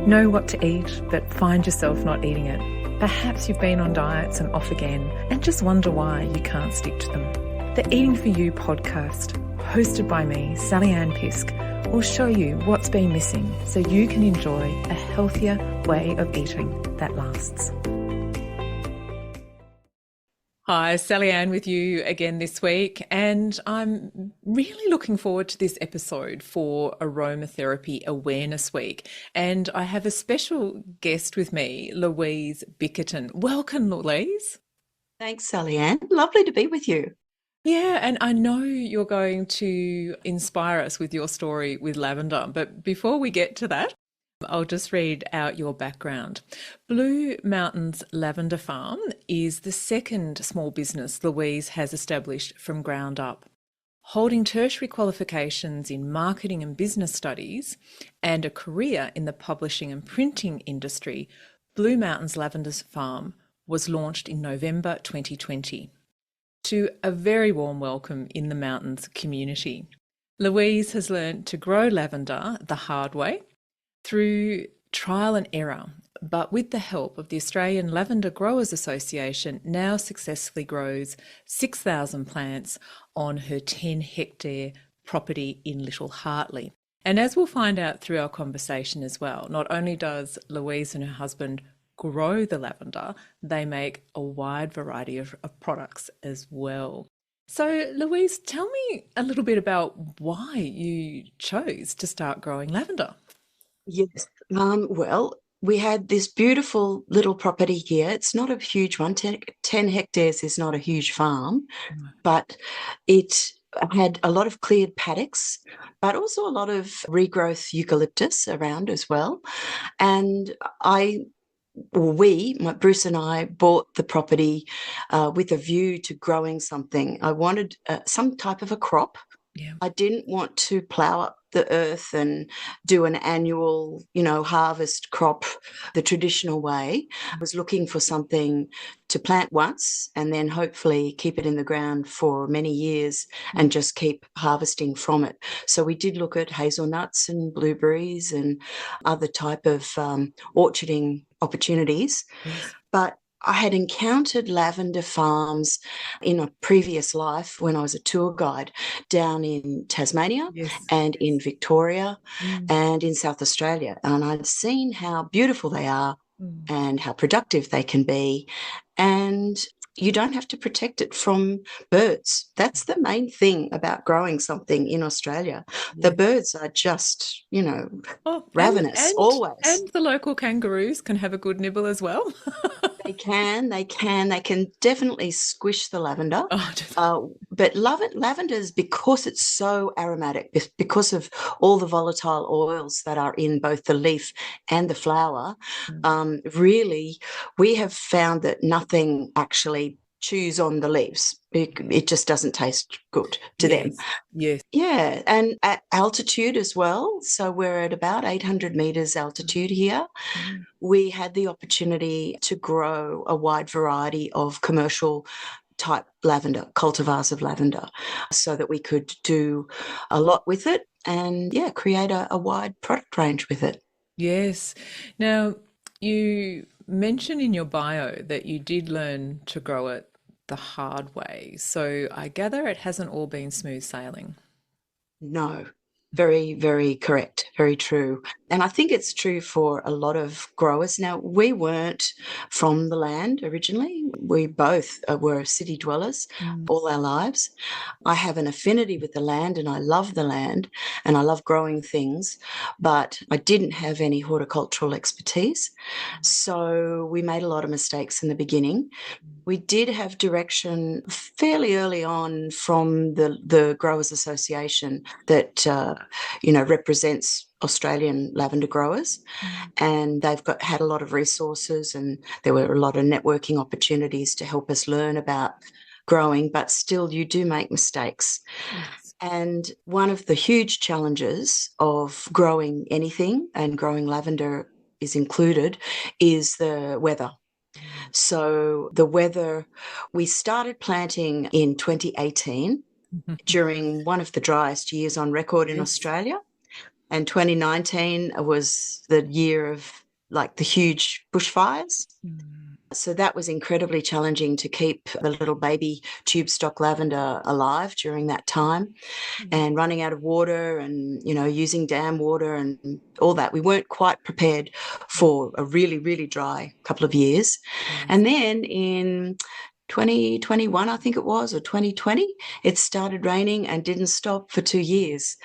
Know what to eat, but find yourself not eating it. Perhaps you've been on diets and off again and just wonder why you can't stick to them. The Eating For You podcast, hosted by me, Sally Ann Pisk, will show you what's been missing so you can enjoy a healthier way of eating that lasts. Hi, Sally Ann with you again this week, and I'm really looking forward to this episode for Aromatherapy Awareness Week. And I have a special guest with me, Louise Bickerton. Welcome, Louise. Thanks, Sally Ann. Lovely to be with you. Yeah, and I know you're going to inspire us with your story with lavender, but before we get to that, I'll just read out your background. Blue Mountains Lavender Farm is the second small business Louise has established from ground up. Holding tertiary qualifications in marketing and business studies and a career in the publishing and printing industry, Blue Mountains Lavender Farm was launched in November 2020. To a very warm welcome in the mountains community. Louise has learned to grow lavender the hard way, through trial and error, but with the help of the Australian Lavender Growers Association, now successfully grows 6,000 plants on her 10-hectare property in Little Hartley. And as we'll find out through our conversation as well, not only does Louise and her husband grow the lavender, they make a wide variety of products as well. So, Louise, tell me a little bit about why you chose to start growing lavender. Yes. Well, we had this beautiful little property here. It's not a huge one. 10 hectares is not a huge farm, but it had a lot of cleared paddocks, but also a lot of regrowth eucalyptus around as well. And Bruce and I bought the property with a view to growing something. I wanted some type of a crop. Yeah. I didn't want to plough up the earth and do an annual, harvest crop the traditional way. I was looking for something to plant once and then hopefully keep it in the ground for many years and just keep harvesting from it. So we did look at hazelnuts and blueberries and other type of orcharding opportunities. Yes. But I had encountered lavender farms in a previous life when I was a tour guide down in Tasmania and in Victoria and in South Australia. And I'd seen how beautiful they are and how productive they can be. And you don't have to protect it from birds. That's the main thing about growing something in Australia. The birds are just, ravenous always. And the local kangaroos can have a good nibble as well. They can definitely squish the lavender. But lavenders, because it's so aromatic, because of all the volatile oils that are in both the leaf and the flower, really, we have found that nothing actually chews on the leaves. It just doesn't taste good to them. Yes. Yeah, and at altitude as well. So we're at about 800 metres altitude here. We had the opportunity to grow a wide variety of commercial type lavender, cultivars of lavender, so that we could do a lot with it and, create a wide product range with it. Yes. Now, you mentioned in your bio that you did learn to grow it the hard way. So I gather it hasn't all been smooth sailing. No. Very, very correct. Very true. And I think it's true for a lot of growers. Now, we weren't from the land originally. We both were city dwellers all our lives. I have an affinity with the land and I love the land and I love growing things, but I didn't have any horticultural expertise. So we made a lot of mistakes in the beginning. We did have direction fairly early on from the Growers Association that represents Australian lavender growers, and they've had a lot of resources, and there were a lot of networking opportunities to help us learn about growing, but still you do make mistakes. Yes. And one of the huge challenges of growing anything, and growing lavender is included, is the weather. So the weather, we started planting in 2018 during one of the driest years on record in Australia. And 2019 was the year of like the huge bushfires. Mm. So that was incredibly challenging to keep the little baby tube stock lavender alive during that time, Yeah. and running out of water and, using dam water and all that. We weren't quite prepared for a really, really dry couple of years. Yes. And then in 2021, I think it was, or 2020, it started raining and didn't stop for 2 years.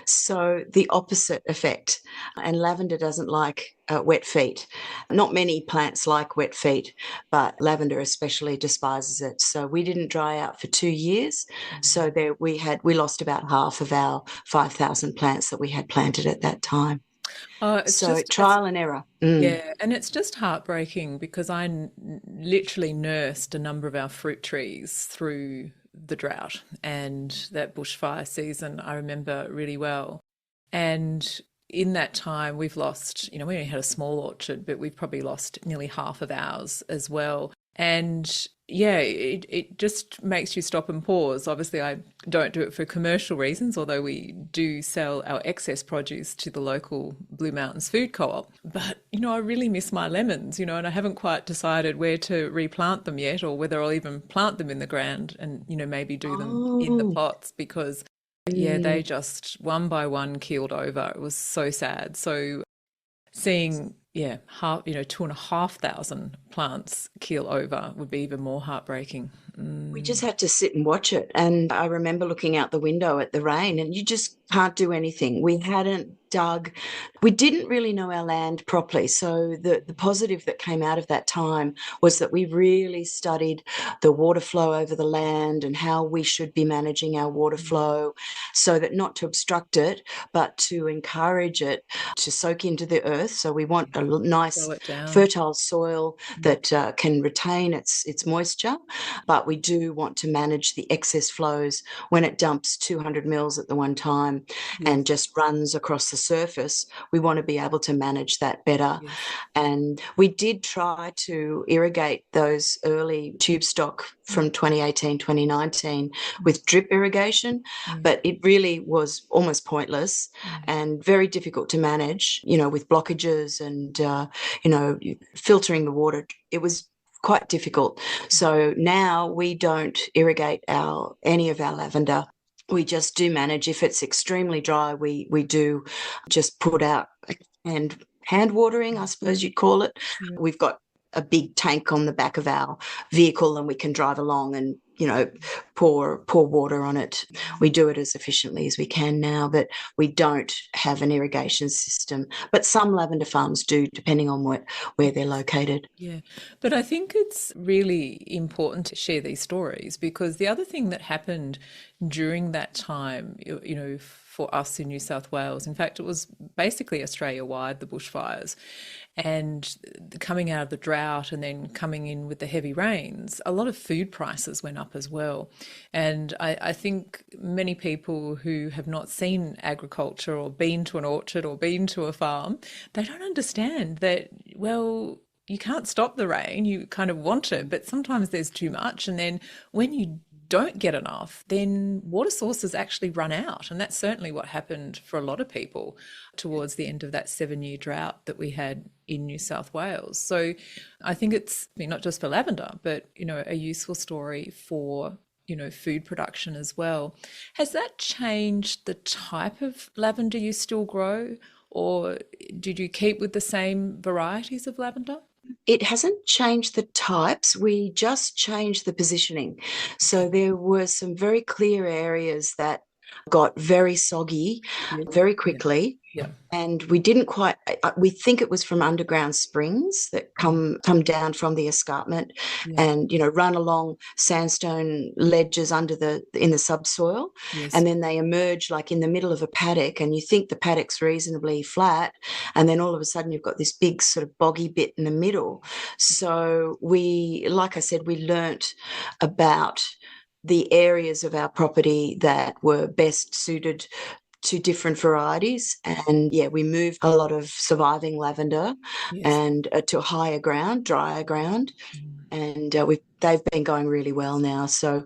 So the opposite effect. And lavender doesn't like wet feet. Not many plants like wet feet, but lavender especially despises it. So we didn't dry out for 2 years. So there we lost about half of our 5,000 plants that we had planted at that time. It's So just it's trial and error. Mm. Yeah, and it's just heartbreaking because literally nursed a number of our fruit trees through the drought and that bushfire season. I remember really well. And in that time, we've lost, we only had a small orchard, but we've probably lost nearly half of ours as well. And yeah, it just makes you stop and pause. Obviously, I don't do it for commercial reasons, although we do sell our excess produce to the local Blue Mountains Food Co-op. But, I really miss my lemons, and I haven't quite decided where to replant them yet or whether I'll even plant them in the ground and, maybe do them in the Oh. pots because yeah, Mm. they just one by one keeled over. It was so sad. So seeing, yeah, 2,500 plants keel over would be even more heartbreaking. We Mm, just had to sit and watch it. And I remember looking out the window at the rain, and you just can't do anything. We hadn't dug, we didn't really know our land properly. So the positive that came out of that time was that we really studied the water flow over the land and how we should be managing our water flow so that not to obstruct it, but to encourage it to soak into the earth. So we want a nice slow it down. fertile soil Mm, that can retain its moisture, but we do want to manage the excess flows when it dumps 200 mils at the one time yes, and just runs across the surface. We want to be able to manage that better. yes. And we did try to irrigate those early tube stock Mm, from 2018, 2019 with drip irrigation, mm, but it really was almost pointless mm, and very difficult to manage, with blockages and, filtering the water. It was quite difficult. So now we don't irrigate any of our lavender. We just do manage. If it's extremely dry, we do just put out hand watering, I suppose you'd call it. yeah. We've got a big tank on the back of our vehicle, and we can drive along and pour water on it. We do it as efficiently as we can now, but we don't have an irrigation system. But some lavender farms do, depending on where they're located. Yeah, but I think it's really important to share these stories because the other thing that happened during that time, for us in New South Wales, in fact, it was basically Australia-wide, the bushfires, and coming out of the drought and then coming in with the heavy rains, a lot of food prices went up as well. And I think many people who have not seen agriculture or been to an orchard or been to a farm, they don't understand that, well, you can't stop the rain. You kind of want it, but sometimes there's too much. And then when you don't get enough, then water sources actually run out. And that's certainly what happened for a lot of people towards the end of that 7 year drought that we had in New South Wales. So I think it's not just for lavender, but, a useful story for food production as well. Has that changed the type of lavender you still grow, or did you keep with the same varieties of lavender? It hasn't changed the types, we just changed the positioning. So Okay. there were some very clear areas that got very soggy Yes. very Yeah. quickly, Yeah. and we didn't quite we think it was from underground springs that come down from the escarpment Yeah. and run along sandstone ledges under the in the subsoil, Yes. and then they emerge like in the middle of a paddock, and you think the paddock's reasonably flat, and then all of a sudden you've got this big sort of boggy bit in the middle. So we, like I said, we learnt about the areas of our property that were best suited to different varieties. And yeah, we moved a lot of surviving lavender Yes. and to higher ground, drier ground. and they've been going really well now. So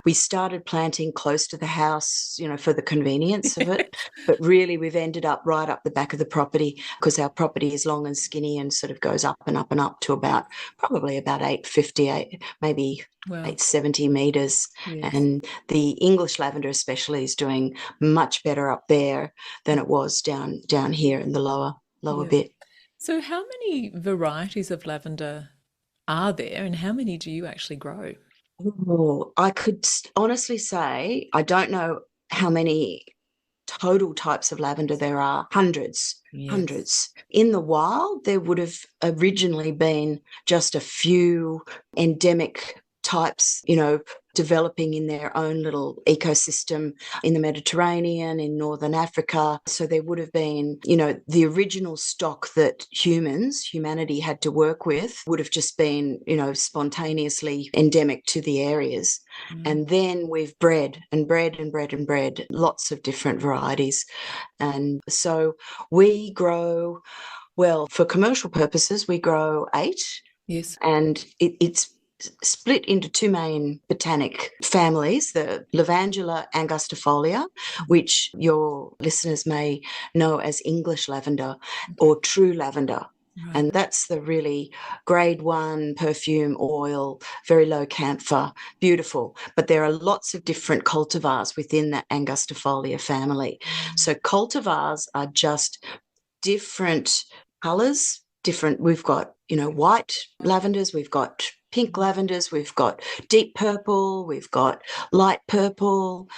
we started planting close to the house, for the convenience of it. But really, we've ended up right up the back of the property because our property is long and skinny and sort of goes up and up and up to probably about 858, maybe Wow. 870 meters. Yes. And the English lavender especially is doing much better up there than it was down here in the lower Yes. bit. So, how many varieties of lavender are there, and how many do you actually grow? Oh, I could honestly say I don't know how many total types of lavender there are. Hundreds, Yes. hundreds. In the wild, there would have originally been just a few endemic types, developing in their own little ecosystem in the Mediterranean, in Northern Africa. So there would have been, the original stock that humanity had to work with would have just been, spontaneously endemic to the areas. Mm. And then we've bred and bred and bred and bred lots of different varieties. And so we grow, well, for commercial purposes, we grow 8, Yes. and it's split into 2 main botanic families, the Lavandula angustifolia, which your listeners may know as English lavender Okay. or true lavender. Right. And that's the really grade 1 perfume oil, very low camphor, beautiful. But there are lots of different cultivars within that angustifolia family. Mm. So cultivars are just different colours, different. We've got, white lavenders, we've got pink lavenders, we've got deep purple, we've got light purple,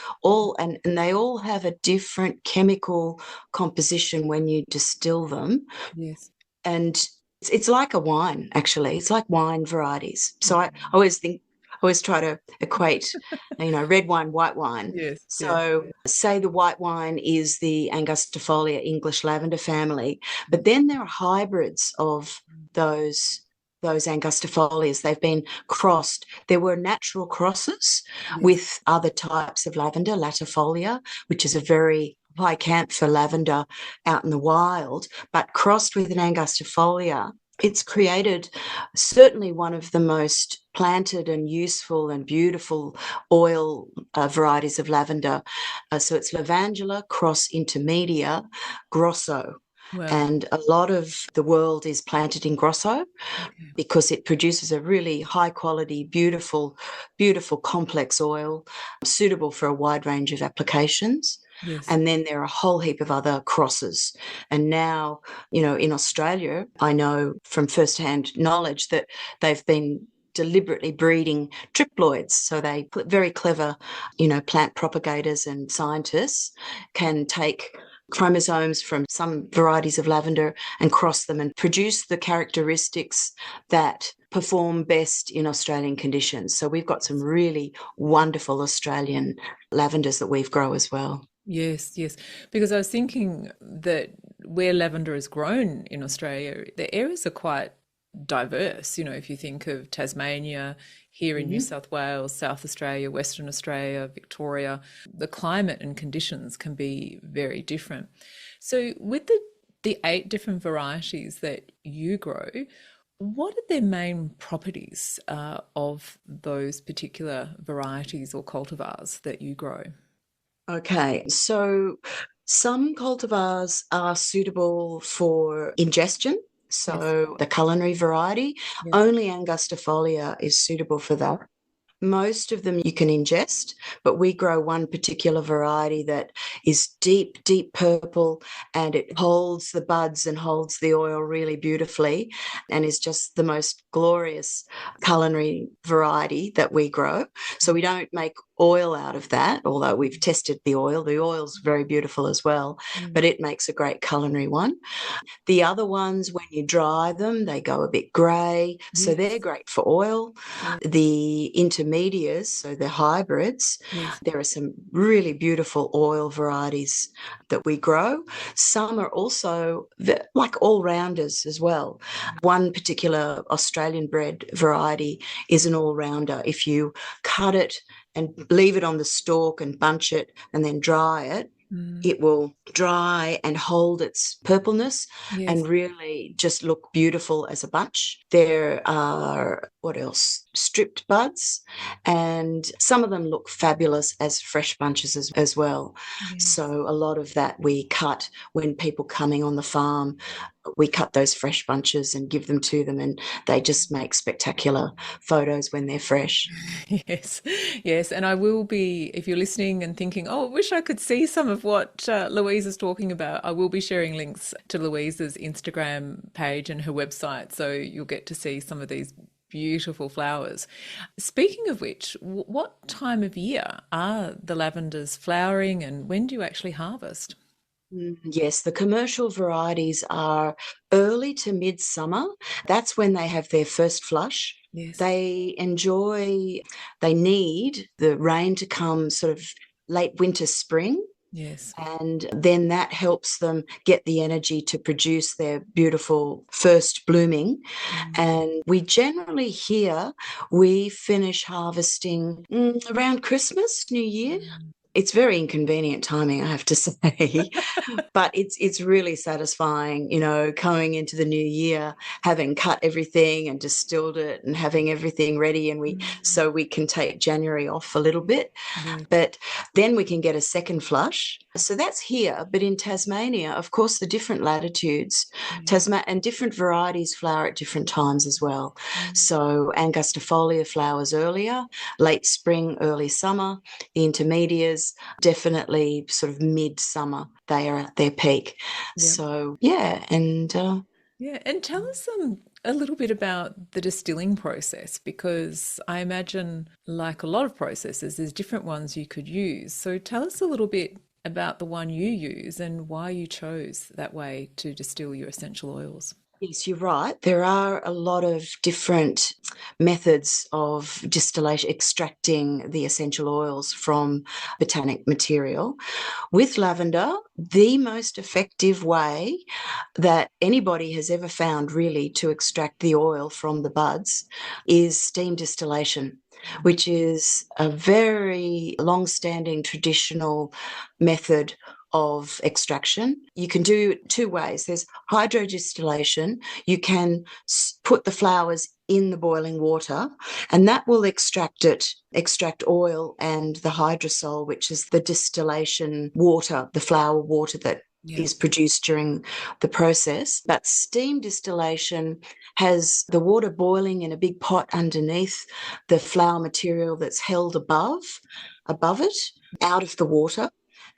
and they all have a different chemical composition when you distill them. Yes. And it's like a wine, actually. It's like wine varieties. So I Okay. always try to equate, red wine, white wine. Yes. Yes. So say the white wine is the Angustifolia English lavender family, but then there are hybrids of those Angustifolias. They've been crossed. There were natural crosses Yes. with other types of lavender, latifolia, which is a very high camphor lavender out in the wild, but crossed with an angustifolia, it's created certainly one of the most planted and useful and beautiful oil varieties of lavender. So it's Lavandula cross intermedia grosso. Wow. And a lot of the world is planted in grosso Okay. because it produces a really high quality, beautiful, beautiful complex oil suitable for a wide range of applications. Yes. And then there are a whole heap of other crosses. And now, in Australia, I know from firsthand knowledge that they've been deliberately breeding triploids. So they put very clever, plant propagators and scientists can take chromosomes from some varieties of lavender and cross them and produce the characteristics that perform best in Australian conditions. So we've got some really wonderful Australian lavenders that we've grown as well. Yes, yes. Because I was thinking that where lavender is grown in Australia, the areas are quite diverse. If you think of Tasmania, here in New Mm-hmm. South Wales, South Australia, Western Australia, Victoria, the climate and conditions can be very different. So, with the 8 different varieties that you grow, what are their main properties of those particular varieties or cultivars that you grow? Okay, so some cultivars are suitable for ingestion. Yes, So the culinary variety, yes. only Angustifolia is suitable for that. Most of them you can ingest, but we grow one particular variety that is deep, deep purple, and it holds the buds and holds the oil really beautifully and is just the most glorious culinary variety that we grow. So we don't make oil out of that, although we've tested the oil. The oil's very beautiful as well, Mm. but it makes a great culinary one. The other ones, when you dry them, they go a bit grey, so they're Yes, great for oil. yes, The intermediates, so the hybrids, yes. there are some really beautiful oil varieties that we grow. Some are also like all-rounders as well. One particular Australian bred variety is an all-rounder. If you cut it and leave it on the stalk and bunch it and then dry it, Mm. it will dry and hold its purpleness Yes. and really just look beautiful as a bunch. There are what else? Stripped buds, and some of them look fabulous as fresh bunches as well. Yes. So a lot of that we cut when people coming on the farm. We cut those fresh bunches and give them to them, and they just make spectacular photos when they're fresh. Yes, yes. And I will be, if you're listening and thinking, oh, I wish I could see some of what Louise is talking about, I will be sharing links to Louise's Instagram page and her website. So you'll get to see some of these beautiful flowers. Speaking of which, what time of year are the lavenders flowering and when do you actually harvest? Yes, the commercial varieties are early to midsummer. That's when they have their first flush. Yes, They enjoy, they need the rain to come sort of late winter, spring, yes. and then that helps them get the energy to produce their beautiful first blooming. Mm, And we generally here, we finish harvesting around Christmas, New Year. mm. It's very inconvenient timing, I have to say, but it's really satisfying, coming into the new year, having cut everything and distilled it and having everything ready, and Mm, so we can take January off a little bit, yes. but then we can get a second flush. So that's here, but in Tasmania, of course, the different latitudes, Yeah. Tasman and different varieties flower at different times as well. Mm, So Angustifolia flowers earlier, late spring, early summer. The intermediates definitely sort of midsummer. They are at their peak. yeah. So yeah, and Yeah, and tell us a little bit about the distilling process because I imagine, like a lot of processes, there's different ones you could use. So tell us a little bit about the one you use and why you chose that way to distill your essential oils. yes, you're right. There are a lot of different methods of distillation, extracting the essential oils from botanic material. With lavender, the most effective way that anybody has ever found really to extract the oil from the buds is steam distillation, which is a very long-standing traditional method of extraction. You can do it two ways. There's hydrodistillation. You can put the flowers in the boiling water, and that will extract oil and the hydrosol, which is the distillation water, the flower water that Yeah. is produced during the process. But steam distillation has the water boiling in a big pot underneath the flower material that's held above it, out of the water.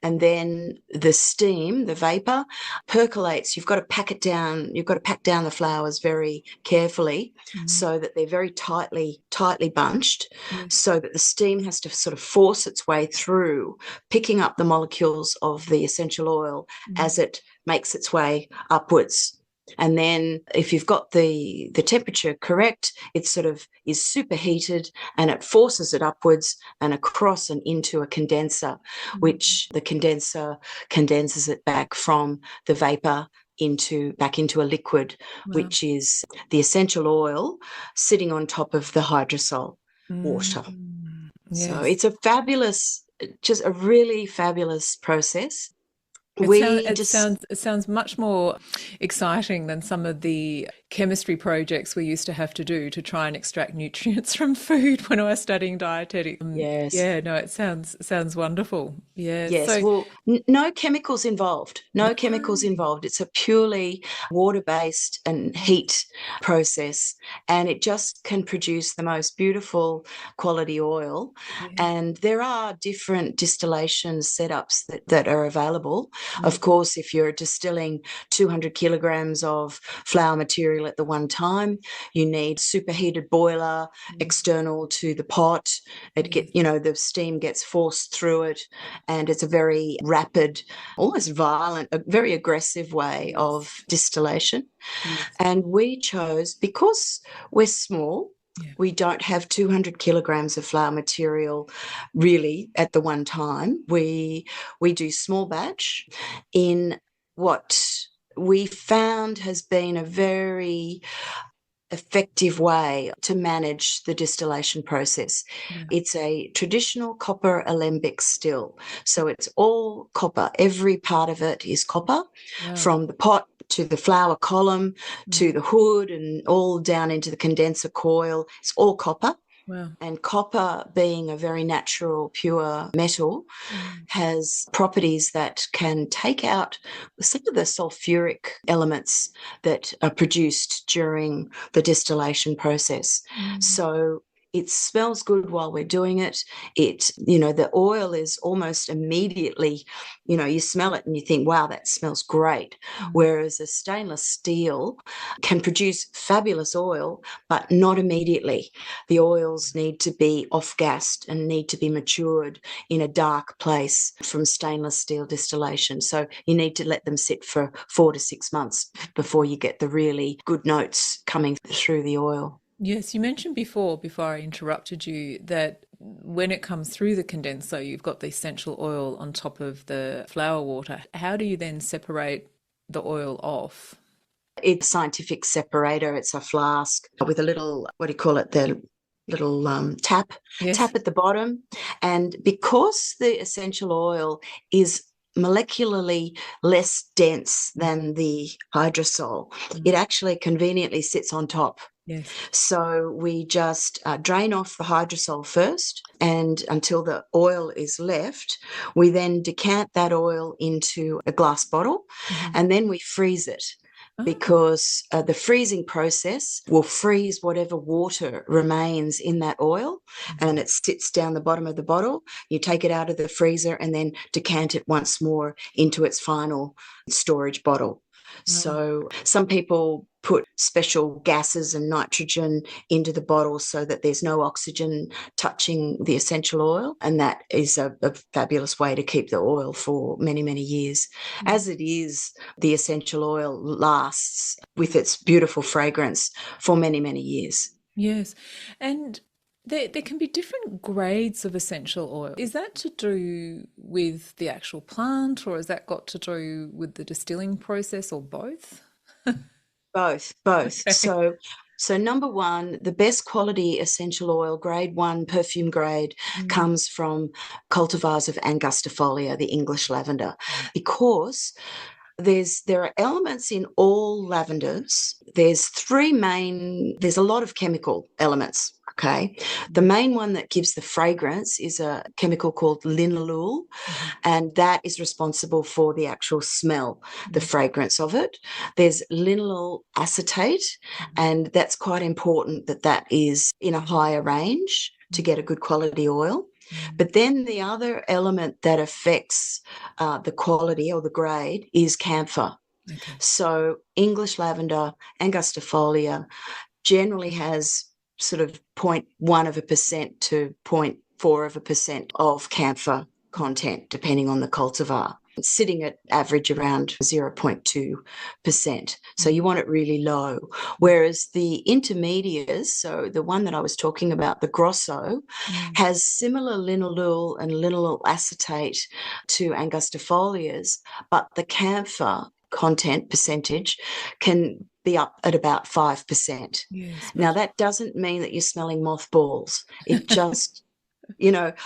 And then the steam, the vapor, percolates. You've got to pack it down. You've got to pack down the flowers very carefully Mm, so that they're very tightly bunched, yes. so that the steam has to sort of force its way through, picking up the molecules of the essential oil Mm, as it makes its way upwards. And then if you've got the temperature correct, it sort of is superheated and it forces it upwards and across and into a condenser, mm, which the condenser condenses it back from the vapor back into a liquid, wow. which is the essential oil sitting on top of the hydrosol water. Mm, So yes. it's a fabulous, just a really fabulous process. It sounds We just it sounds much more exciting than some of the chemistry projects we used to have to do to try and extract nutrients from food when I was studying dietetics. Yes. Yeah, no, it sounds wonderful. Yeah. Yes, So well, no chemicals involved. No chemicals no. involved. It's a purely water-based and heat process, and it just can produce the most beautiful quality oil. Yeah. And there are different distillation setups that are available. Yeah. Of course, if you're distilling 200 kilograms of flower material at the one time, you need superheated boiler Mm, external to the pot. yes. The steam gets forced through it, and it's a very rapid, almost violent, a very aggressive way Yes. of distillation. Yes. And we chose, because we're small, Yeah. we don't have 200 kilograms of flower material really at the one time. We do small batch in what we found has been a very effective way to manage the distillation process. Yeah. It's a traditional copper alembic still. So it's all copper. Every part of it is copper, Wow. from the pot to the flower column, to the hood, and all down into the condenser coil. It's all copper. Wow. And copper, being a very natural, pure metal, has properties that can take out some of the sulfuric elements that are produced during the distillation process. So it smells good while we're doing it. The oil is almost immediately, you smell it and you think, wow, that smells great. Whereas a stainless steel can produce fabulous oil, but not immediately. The oils need to be off-gassed and need to be matured in a dark place from stainless steel distillation. So you need to let them sit for 4 to 6 months before you get the really good notes coming through the oil. Yes, you mentioned before I interrupted you, that when it comes through the condenser, you've got the essential oil on top of the flower water. How do you then separate the oil off? It's a scientific separator. It's a flask with a little, what do you call it, the little Yes. tap at the bottom. And because the essential oil is molecularly less dense than the hydrosol, it actually conveniently sits on top. Yes. So we just drain off the hydrosol first, and until the oil is left, we then decant that oil into a glass bottle, and then we freeze it. Oh, Because the freezing process will freeze whatever water remains in that oil, and it sits down the bottom of the bottle. You take it out of the freezer and then decant it once more into its final storage bottle. wow. So some people put special gases and nitrogen into the bottle so that there's no oxygen touching the essential oil. And that is a fabulous way to keep the oil for many, many years. As it is, the essential oil lasts with its beautiful fragrance for many, many years. Yes. And there can be different grades of essential oil. Is that to do with the actual plant, or has that got to do with the distilling process, or both? Both. Okay. So number one, the best quality essential oil, grade one, perfume grade, comes from cultivars of Angustifolia, the English lavender, because there are elements in all lavenders. There's a lot of chemical elements. Okay. The main one that gives the fragrance is a chemical called linalool, and that is responsible for the actual smell, the fragrance of it. There's linalool acetate, and that's quite important that is in a higher range to get a good quality oil. But then the other element that affects the quality or the grade is camphor. Okay. So English lavender, Angustifolia, generally has sort of 0.1% to 0.4% of camphor content, depending on the cultivar. It's sitting at average around 0.2%. So you want it really low. Whereas the intermediates, so the one that I was talking about, the Grosso, has similar linalool and linalool acetate to Angustifolias, but the camphor content percentage can be up at about 5%. Yes, Now, much. that doesn't mean that you're smelling mothballs. It just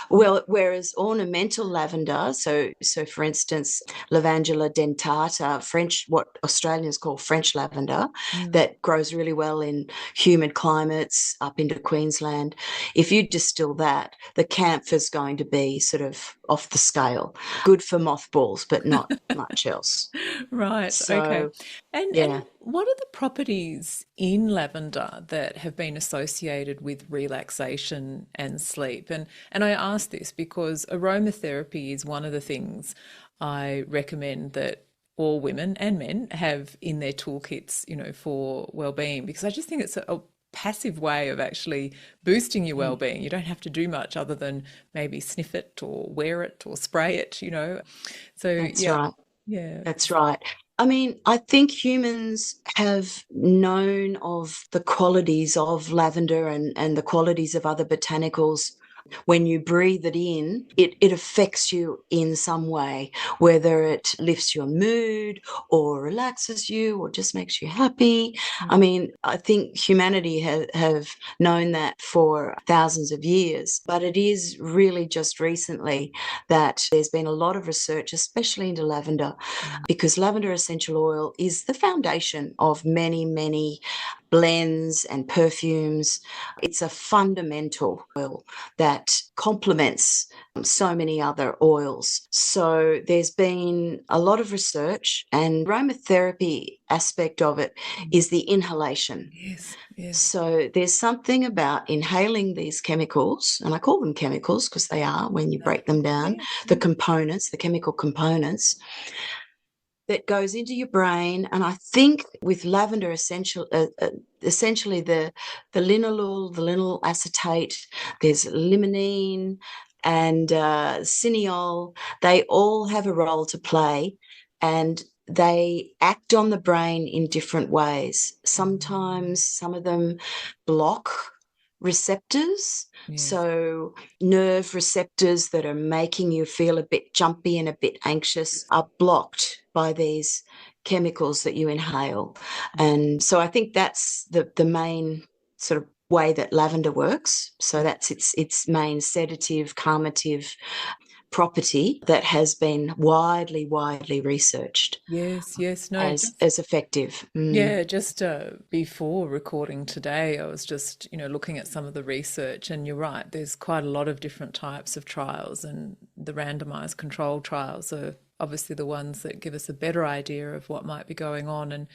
whereas ornamental lavender, so for instance, Lavandula dentata, French, what Australians call French lavender, that grows really well in humid climates up into Queensland. If you distill that, the camphor is going to be sort of off the scale, good for mothballs, but not much else. Right. Okay. So, And yeah. what are the properties in lavender that have been associated with relaxation and sleep? And I ask this because aromatherapy is one of the things I recommend that all women and men have in their toolkits, for well-being, because I just think it's a passive way of actually boosting your well-being. You don't have to do much other than maybe sniff it or wear it or spray it. So That's yeah. right. Yeah. That's right. I mean, I think humans have known of the qualities of lavender and the qualities of other botanicals when you breathe it in, it affects you in some way, whether it lifts your mood or relaxes you or just makes you happy. I mean, I think humanity have known that for thousands of years, but it is really just recently that there's been a lot of research, especially into lavender, because lavender essential oil is the foundation of many, many blends and perfumes. It's a fundamental oil that complements so many other oils. So there's been a lot of research, and aromatherapy aspect of it is the inhalation. Yes, yes. So there's something about inhaling these chemicals, and I call them chemicals because they are when you break them down, the components, the chemical components, that goes into your brain. And I think with lavender essentially the linalool, the linyl acetate, there's limonene and cineol. They all have a role to play, and they act on the brain in different ways. Sometimes some of them block receptors. Yes. So nerve receptors that are making you feel a bit jumpy and a bit anxious are blocked by these chemicals that you inhale. And so I think that's the main sort of way that lavender works. So that's its main sedative, calmative property that has been widely researched Yes, yes. No, as just effective. yeah, just before recording today, I was just, looking at some of the research, and you're right, there's quite a lot of different types of trials, and the randomized control trials are obviously the ones that give us a better idea of what might be going on,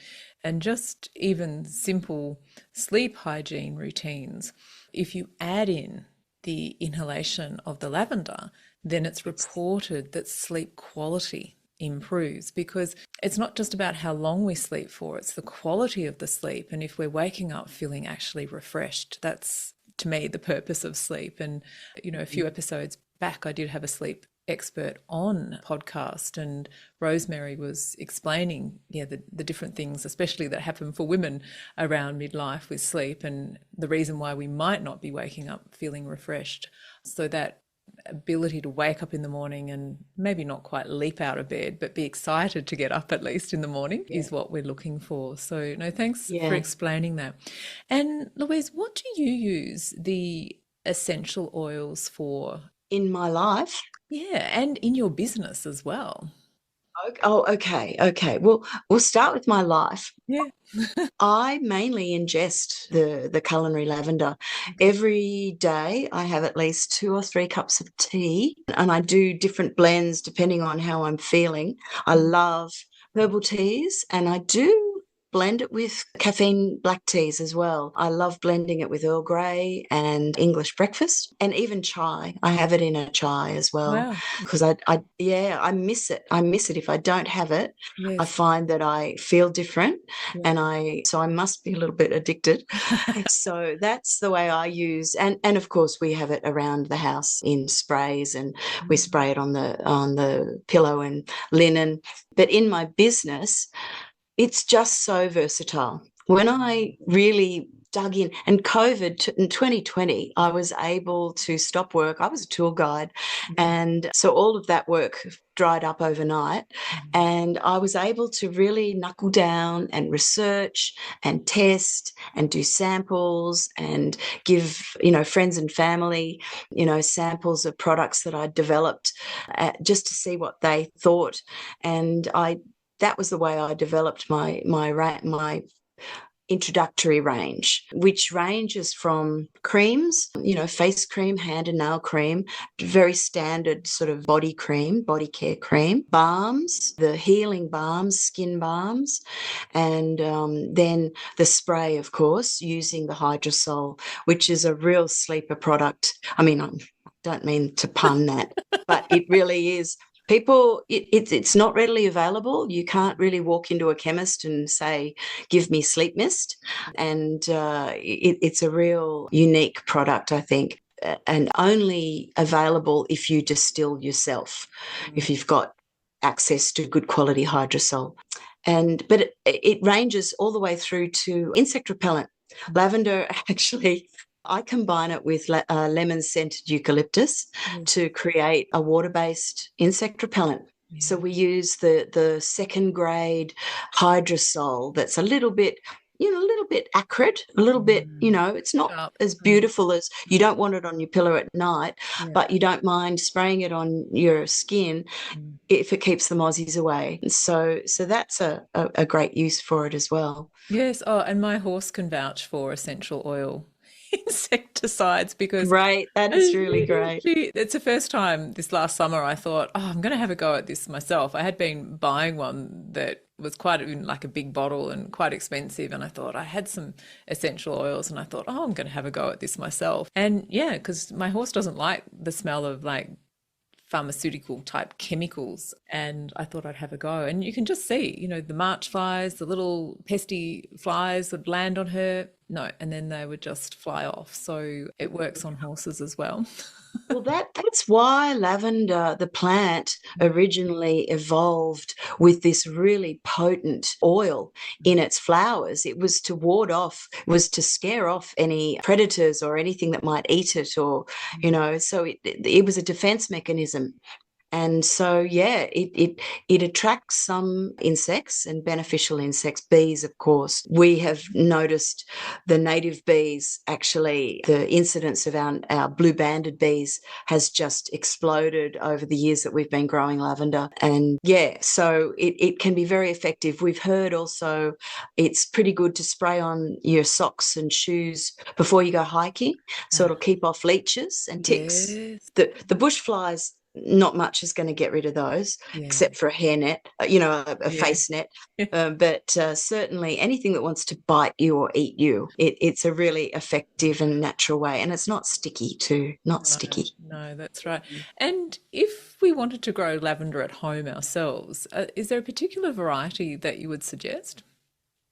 and just even simple sleep hygiene routines. If you add in the inhalation of the lavender, then it's reported that sleep quality improves, because it's not just about how long we sleep for, it's the quality of the sleep. And if we're waking up feeling actually refreshed, that's to me the purpose of sleep. And a few episodes back I did have a sleep expert on podcast, and Rosemary was explaining the different things, especially that happen for women around midlife with sleep, and the reason why we might not be waking up feeling refreshed. So that ability to wake up in the morning and maybe not quite leap out of bed, but be excited to get up at least in the morning is what we're looking for. So no, thanks for explaining that. And Louise, what do you use the essential oils for? In my life? Yeah, and in your business as well. Oh, okay. Well, we'll start with my life. Yeah. I mainly ingest the culinary lavender. Every day I have at least 2 or 3 cups of tea, and I do different blends depending on how I'm feeling. I love herbal teas, and I do blend it with caffeine black teas as well. I love blending it with Earl Grey and English breakfast, and even chai. I have it in a chai as well, Wow. because I miss it. I miss it. If I don't have it, I Yes. find that I feel different, and so I must be a little bit addicted. So that's the way I use, and of course we have it around the house in sprays, and we spray it on the pillow and linen. But in my business, it's just so versatile. When I really dug in, and COVID in 2020, I was able to stop work. I was a tour guide. And so all of that work dried up overnight. And I was able to really knuckle down and research and test and do samples and give, friends and family, samples of products that I'd developed, just to see what they thought. And that was the way I developed my introductory range, which ranges from creams, face cream, hand and nail cream, very standard sort of body cream, body care cream, balms, the healing balms, skin balms, and then the spray, of course, using the hydrosol, which is a real sleeper product. I mean, I don't mean to pun that, but it really is. It's not readily available. You can't really walk into a chemist and say, give me sleep mist. And it's a real unique product, I think, and only available if you distill yourself, if you've got access to good quality hydrosol. But it ranges all the way through to insect repellent. Lavender actually I combine it with lemon-scented eucalyptus Yes. to create a water-based insect repellent. So Yeah. we use the second grade hydrosol that's a little bit, a little bit acrid, a little bit, Mm. it's not Sharp. as Mm. beautiful as you Mm. don't want it on your pillow at night, Yeah. but you don't mind spraying it on your skin Mm. if it keeps the mozzies away. So that's a great use for it as well. Yes. Oh, and my horse can vouch for essential oil insecticides because Great. That is really great. it's the first time this last summer I thought, oh, I'm going to have a go at this myself. I had been buying one that was quite in like a big bottle and quite expensive. And I thought I had some essential oils and I thought, oh, I'm going to have a go at this myself. And yeah, because my horse doesn't like the smell of like pharmaceutical type chemicals, and I thought I'd have a go. And you can just see, the March flies, the little pesty flies would land on her. No, and then they would just fly off. So it works on horses as well. Well, that's why lavender, the plant, originally evolved with this really potent oil in its flowers. It was to ward off, was to scare off any predators or anything that might eat it, or so it was a defense mechanism. And so, yeah, it attracts some insects and beneficial insects, bees, of course. We have noticed the native bees, actually, the incidence of our blue banded bees has just exploded over the years that we've been growing lavender. And yeah, so it can be very effective. We've heard also it's pretty good to spray on your socks and shoes before you go hiking, so it'll Ah, keep off leeches and ticks. yes. The bush flies, not much is going to get rid of those, Yeah. except for a hairnet, a Yeah. face net. But certainly anything that wants to bite you or eat you, it's a really effective and natural way. And it's not sticky too, not No, sticky. no, that's right. And if we wanted to grow lavender at home ourselves, is there a particular variety that you would suggest?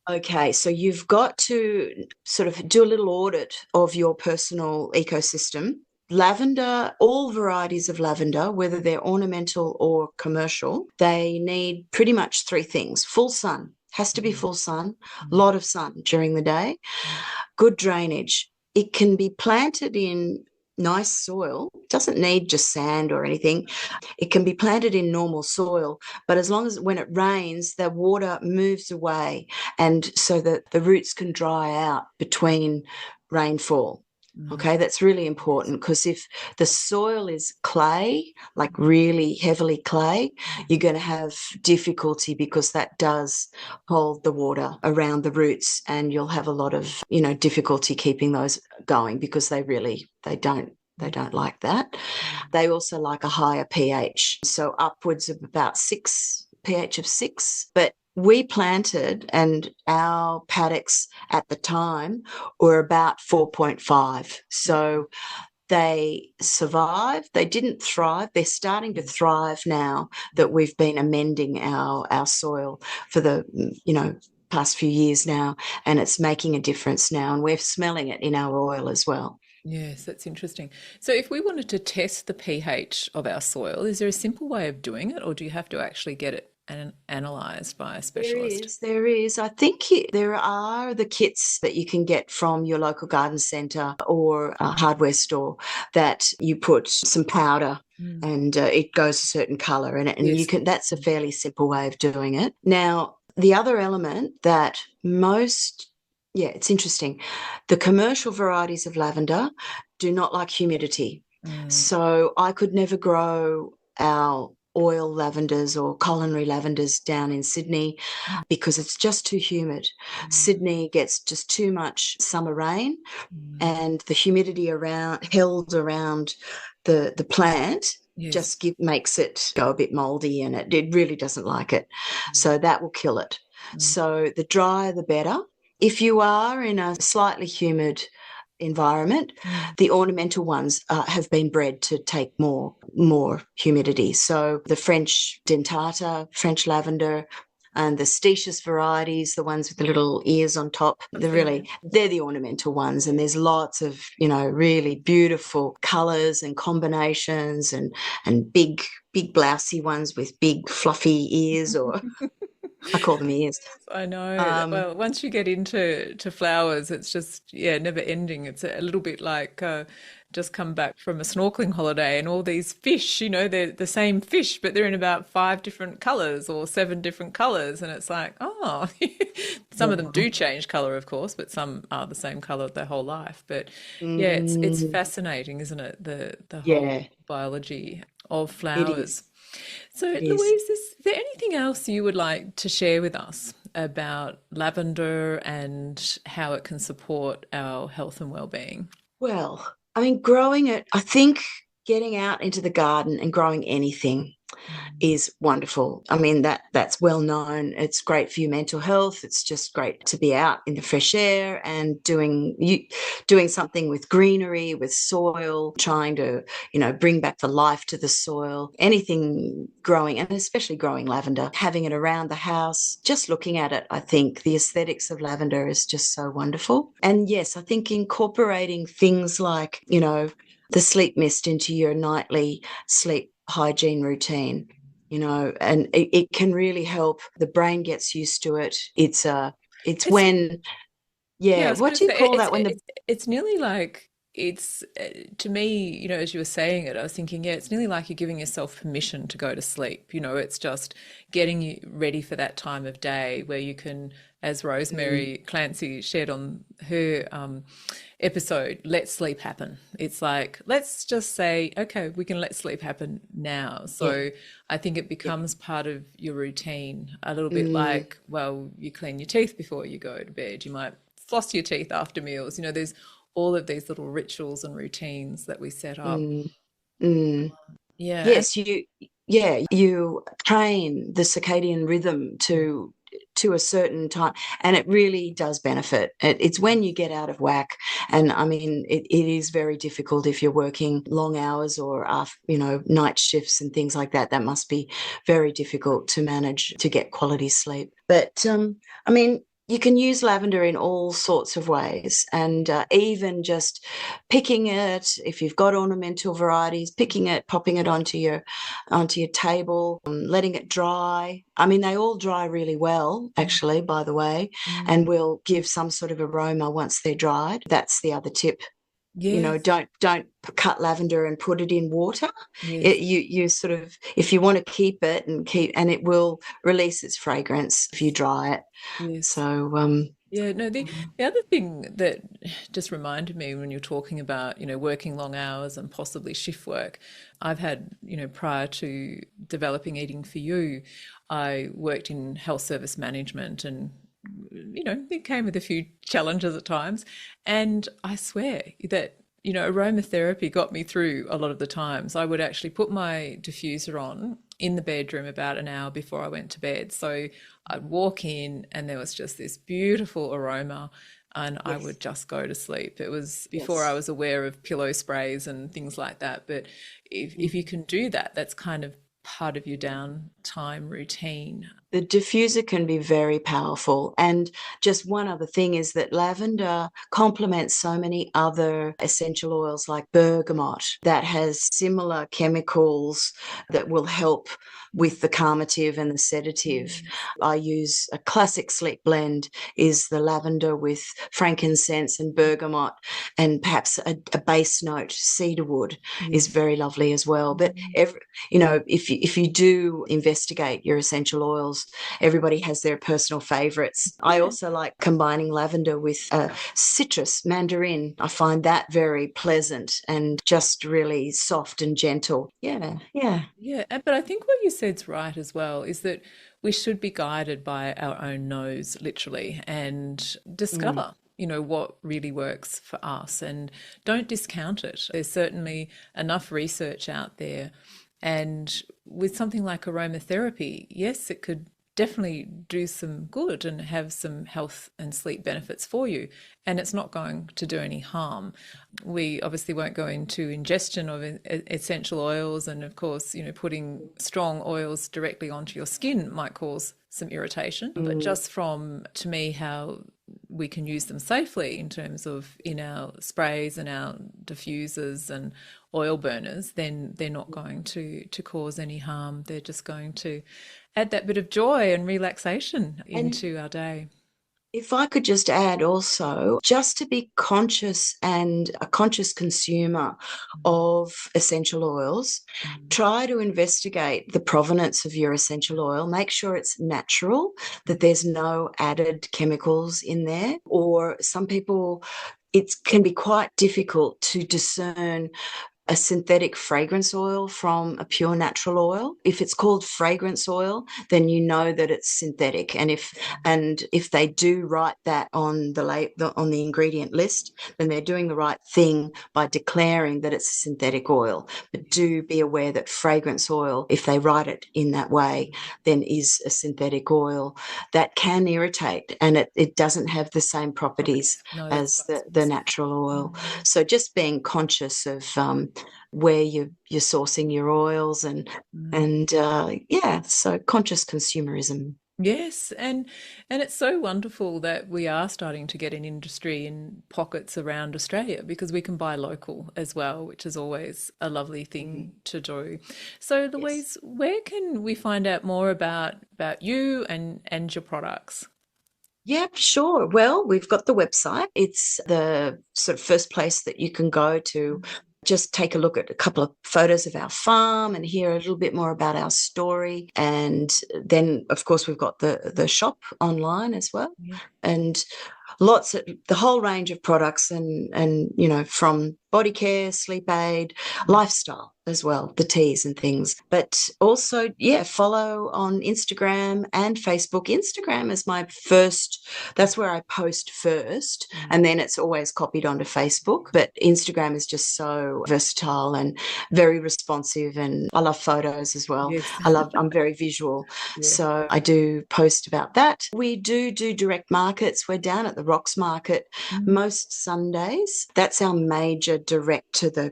Okay, so you've got to sort of do a little audit of your personal ecosystem. Lavender, all varieties of lavender, whether they're ornamental or commercial, they need pretty much three things. Full sun, has to be Mm, full sun, a mm, lot of sun during the day, mm, good drainage. It can be planted in nice soil, doesn't need just sand or anything. It can be planted in normal soil, but as long as when it rains, the water moves away, and so that the roots can dry out between rainfall. mm. Okay, that's really Yes. important because if the soil is clay, like really heavily clay, you're Mm, going to have difficulty because that does hold the water around the roots, and you'll have a lot of, difficulty keeping those going because they don't like that. mm, They also like a higher pH, so upwards of about pH of 6. But we planted, and our paddocks at the time were about 4.5. okay. So they survived. They didn't thrive. They're starting to Mm, thrive now that mm, we've been amending our soil for the, past few years now, and it's making a difference now, and we're smelling it in our oil as well. yes, that's interesting. So if we wanted to test the pH of our soil, is there a simple way of doing it, or do you have to actually get it analyzed by a There specialist? is, there is. I think there are the kits that you can get from your local garden centre or a hardware store that you put some powder Mm. and it goes a certain colour in it, and you Yes. can. That's a fairly simple way of doing it. Now, the other element that yeah, it's interesting. The commercial varieties of lavender do not like humidity, Mm, so I could never grow our oil lavenders or culinary lavenders down in Sydney because it's just too humid. mm, Sydney gets just too much summer rain, mm. and the humidity held around the plant Yes. just makes it go a bit moldy, and it really doesn't like it. Mm, So that will kill it. mm, So the drier, the better. If you are in a slightly humid environment, mm. the ornamental ones have been bred to take more humidity. So the French dentata, French lavender, and the stetious varieties, the ones with the little ears on top, I've seen they're the ornamental ones. And that. there's lots of, really beautiful colours and combinations, and big blousy ones with big fluffy ears, or I call them ears. I know. Um, Well, once you get into flowers, it's just, yeah, never ending. It's a little bit like just come back from a snorkeling holiday and all these fish, they're the same fish, but they're in about five different colors or seven different colors. And it's like, oh, some of them yeah. do change color, of course, but some are the same color their whole life. But yeah, it's Mm, fascinating, isn't it? The whole yeah, biology of it is. flowers. So, It is. Louise, is there anything else you would like to share with us about lavender and how it can support our health and well-being? Well, I mean, growing it, I think getting out into the garden and growing anything Mm. is wonderful. I mean, that's well known. It's great for your mental health. It's just great to be out in the fresh air and doing something with greenery, with soil, trying to, bring back the life to the soil. Anything growing, and especially growing lavender, having it around the house, just looking at it, I think the aesthetics of lavender is just so wonderful. And yes, I think incorporating things like, the sleep mist into your nightly sleep hygiene routine, and it can really help. The brain gets used to it. It's It's when, Yeah, I yeah, was what going to do you say call that when the, it's nearly like it's to me, as you were saying it, I was thinking, yeah, it's nearly like you're giving yourself permission to go to sleep. It's just getting you ready for that time of day where you can, as mm, Rosemary Clancy shared on her episode, let sleep happen. It's like, let's just say, okay, we can let sleep happen now. yeah, So I think it yeah, becomes part of your routine, a little bit mm, like, well, you clean your teeth before you go to bed. You might floss your teeth after meals. There's all of these little rituals and routines that we set up. mm, mm. Yeah. And Yes, you train the circadian rhythm to a certain time, and it really does benefit. It's when you get out of whack, and I mean, it is very difficult if you're working long hours or night shifts and things like that. That must be very difficult to manage to get quality sleep. But I mean, you can use lavender in all sorts of ways, and even just picking it, if you've got ornamental varieties, picking it, popping it onto your table, letting it dry. I mean, they all dry really well, actually, by the way, and mm, will give some sort of aroma once they're dried. That's the other tip. yes, Don't cut lavender and put it in water. yes, You sort of, if you want to keep it and it will release its fragrance if you dry it. yes. So Yeah, no, the other thing that just reminded me when you're talking about, working long hours and possibly shift work, I've had, prior to developing Eating for You, I worked in health service management and, it came with a few challenges at times. And I swear that, aromatherapy got me through a lot of the times. I would actually put my diffuser on in the bedroom about an hour before I went to bed. So I'd walk in and there was just this beautiful aroma and I yes, would just go to sleep. It was before I yes. was aware of pillow sprays and things like that. But if you can do that, that's kind of part of your downtime routine. The diffuser can be very powerful. And just one other thing is that lavender complements so many other essential oils like bergamot that has similar chemicals that will help with the calmative and the sedative. Yes, I use a classic sleep blend is the lavender with frankincense and bergamot and perhaps a base note cedarwood is yes. very lovely as well. But if you do investigate your essential oils, everybody has their personal favorites. I Yeah. also like combining lavender with citrus, mandarin. I find that very pleasant and just really soft and gentle. Yeah, yeah. Yeah, but I think what you said's right as well is that we should be guided by our own nose, literally, and Mm, discover, what really works for us and don't discount it. There's certainly enough research out there. And with something like aromatherapy, yes, it could definitely do some good and have some health and sleep benefits for you. And it's not going to do any harm. We obviously won't go into ingestion of essential oils. And of course, putting strong oils directly onto your skin might cause some irritation. But mm, just from, to me, how we can use them safely in terms of in our sprays and our diffusers and oil burners, then they're not going to cause any harm. They're just going to add that bit of joy and relaxation And into our day. if I could just add also, just to be conscious and a conscious consumer of essential oils, try to investigate the provenance of your essential oil. Make sure it's natural, that there's no added chemicals in there. Or some people, it can be quite difficult to discern a synthetic fragrance oil from a pure natural oil. If it's called fragrance oil, then you know that it's synthetic. And if they do write that on on the ingredient list, then they're doing the right thing by declaring that it's a synthetic oil. But do be aware that fragrance oil, if they write it in that way, then is a synthetic oil that can irritate, and it doesn't have the same properties No, that's as what I was the gonna say. natural oil. So just being conscious of where you're sourcing your oils and yeah, so conscious consumerism. Yes, and it's so wonderful that we are starting to get an industry in pockets around Australia because we can buy local as well, which is always a lovely thing to do. So, Yes. Louise, where can we find out more about you and your products? Yeah, sure. Well, we've got the website. It's the sort of first place that you can go to just take a look at a couple of photos of our farm and hear a little bit more about our story. And then, of course, we've got the shop online as well. Yeah. And the whole range of products and from body care, sleep aid, lifestyle as well, the teas and things. But also, yeah, follow on Instagram and Facebook. Instagram is that's where I post first, and then it's always copied onto Facebook. But Instagram is just so versatile and very responsive, and I love photos as well. Yes. I'm very visual. Yeah. So I do post about that. We do direct markets. We're down at the Rocks Market most Sundays. That's our major direct to the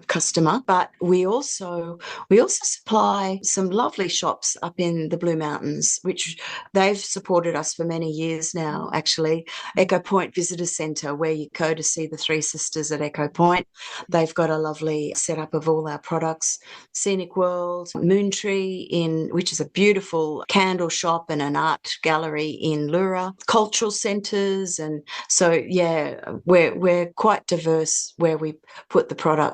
customer. But we also supply some lovely shops up in the Blue Mountains, which they've supported us for many years now, actually. Echo Point Visitor Centre, where you go to see the Three Sisters at Echo Point. They've got a lovely setup of all our products. Scenic World, Moontree, which is a beautiful candle shop and an art gallery in Lura. Cultural centres, and so yeah, we're quite diverse where we put the products.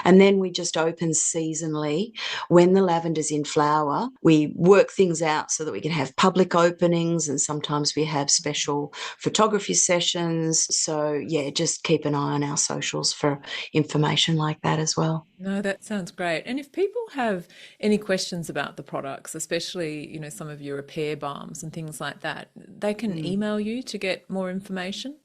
And then we just open seasonally when the lavender's in flower. We work things out so that we can have public openings, and sometimes we have special photography sessions. So yeah, just keep an eye on our socials for information like that as well. No, that sounds great. And if people have any questions about the products, especially, some of your repair balms and things like that, they can email you to get more information.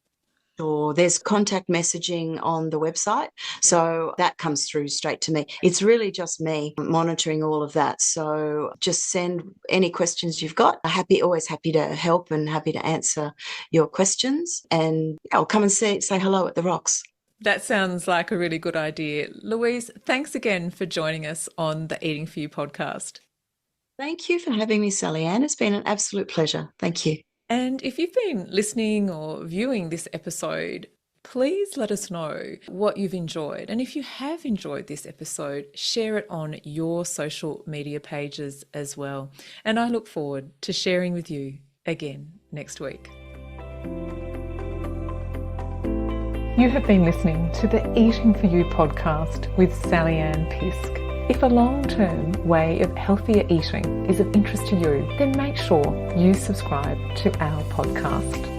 Or there's contact messaging on the website. So that comes through straight to me. It's really just me monitoring all of that. So just send any questions you've got. Always happy to help and happy to answer your questions. And I'll come and say hello at the Rocks. That sounds like a really good idea. Louise, thanks again for joining us on the Eating For You podcast. Thank you for having me, Sally Ann. It's been an absolute pleasure. Thank you. And if you've been listening or viewing this episode, please let us know what you've enjoyed. And if you have enjoyed this episode, share it on your social media pages as well. And I look forward to sharing with you again next week. You have been listening to the Eating For You podcast with Sally Ann Pisk. If a long-term way of healthier eating is of interest to you, then make sure you subscribe to our podcast.